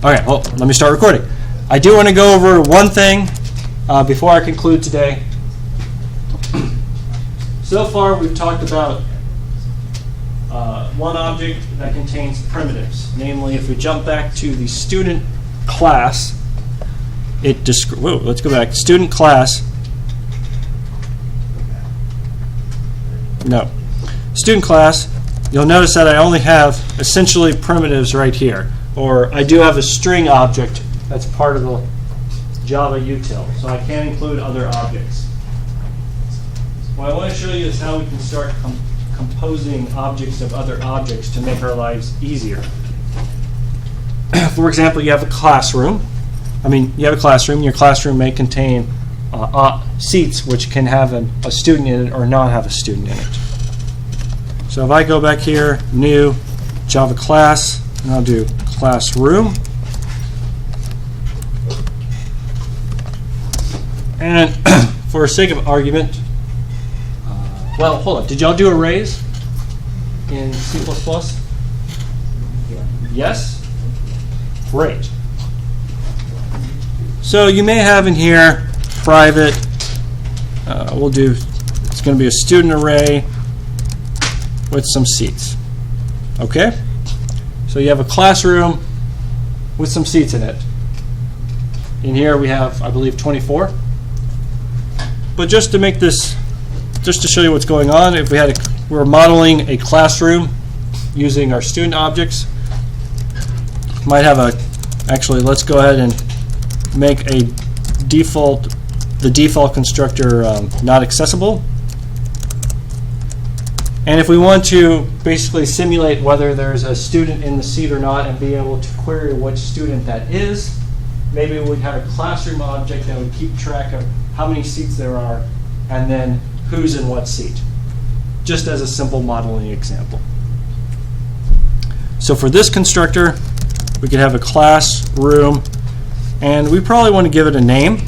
Okay, well, let me start recording. I do want to go over one thing before I conclude today. So far, we've talked about one object that contains primitives. Namely, if we jump back to the student class, let's go back. Student class. No. Student class, you'll notice that I only have essentially primitives right here. Or I do have a string object that's part of the Java util. So I can include other objects. What I want to show you is how we can start composing objects of other objects to make our lives easier. For example, you have a classroom. Your classroom may contain seats which can have a student in it or not have a student in it. So if I go back here, new, Java class, and I'll do classroom. And for sake of argument, well, hold on. Did y'all do arrays in C++? Yes? Great. So you may have in here private, it's going to be a student array with some seats. Okay? So you have a classroom with some seats in it. In here we have, I believe, 24. But just to make this, just to show you what's going on, if we're modeling a classroom using our student objects, might have actually, let's go ahead and make the default constructor not accessible. And if we want to basically simulate whether there's a student in the seat or not and be able to query which student that is, maybe we'd have a classroom object that would keep track of how many seats there are and then who's in what seat, just as a simple modeling example. So for this constructor, we could have a classroom, and we probably want to give it a name.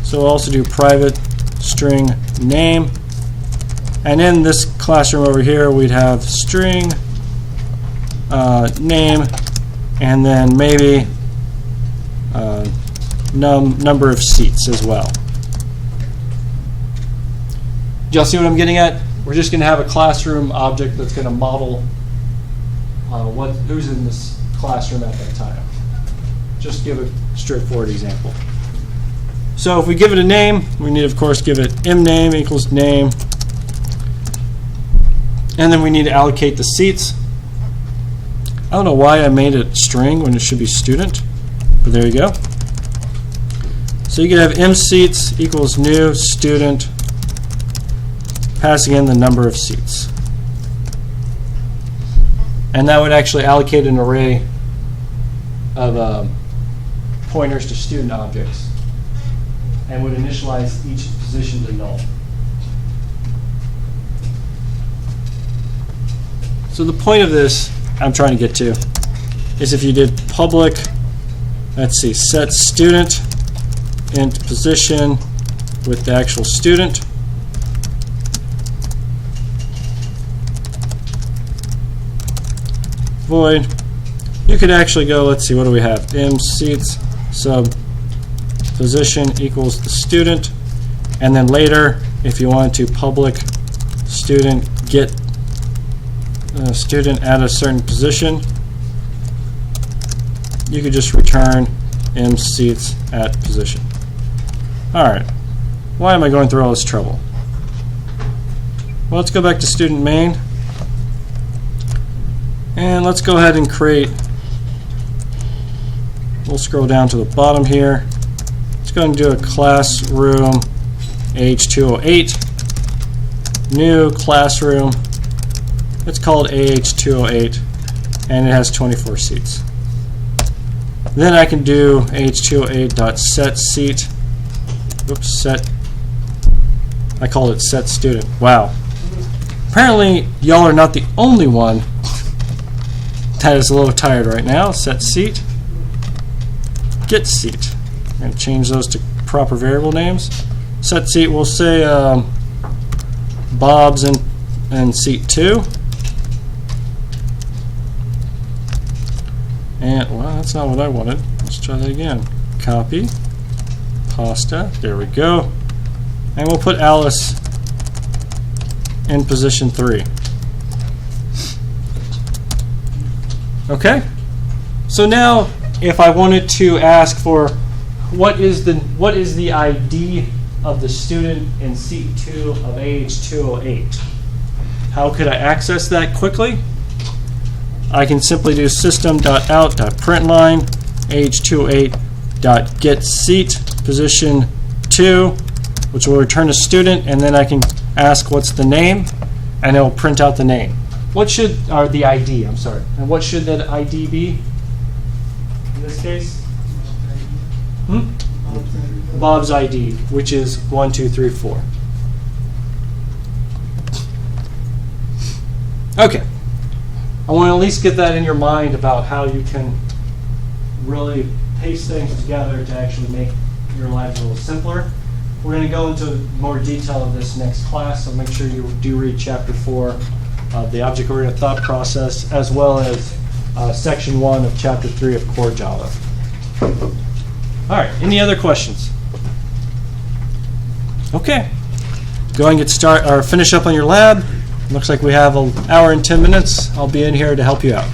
So we'll also do private string name. And in this classroom over here, we'd have string name, and then maybe number of seats as well. Do y'all see what I'm getting at? We're just going to have a classroom object that's going to model who's in this classroom at that time. Just give a straightforward example. So if we give it a name, we need, of course, give it mname equals name. And then we need to allocate the seats. I don't know why I made it string when it should be student, but there you go. So you can have mSeats equals new student, passing in the number of seats. And that would actually allocate an array of pointers to student objects and would initialize each position to null. So the point of this I'm trying to get to is if you did public, let's see, set student int position with the actual student, void, you could actually go, let's see, what do we have? mSeats sub position equals the student, and then later, if you want to public student get student at a certain position, you could just return mSeats at position. Alright, why am I going through all this trouble? Well, let's go back to student main, and let's go ahead and create, we'll scroll down to the bottom here. Let's go and do a classroom AH208, new classroom. It's called AH208, and it has 24 seats. Then I can do AH208.setSeat. Oops, I called it set student. Wow. Apparently, y'all are not the only one that is a little tired right now. Set seat, get seat. I'm going to change those to proper variable names. Set seat, we'll say Bob's in seat 2. And, well, that's not what I wanted. Let's try that again. Copy. Pasta. There we go. And we'll put Alice in position 3. Okay? So now, if I wanted to ask for what is the ID of the student in seat 2 of AH208, how could I access that quickly? I can simply do system.out.println AH208.getSeat position 2, which will return a student, and then I can ask what's the name, and it will print out the name. What should, or the ID, I'm sorry. And what should that ID be in this case? Bob's ID, which is 1, 2, 3, 4. Okay. I want to at least get that in your mind about how you can really paste things together to actually make your lives a little simpler. We're going to go into more detail of this next class, so make sure you do read Chapter 4 of the Object-Oriented Thought Process, as well as Section 1 of Chapter 3 of Core Java. All right, any other questions? Okay. Go and finish up on your lab. Looks like we have an hour and 10 minutes. I'll be in here to help you out.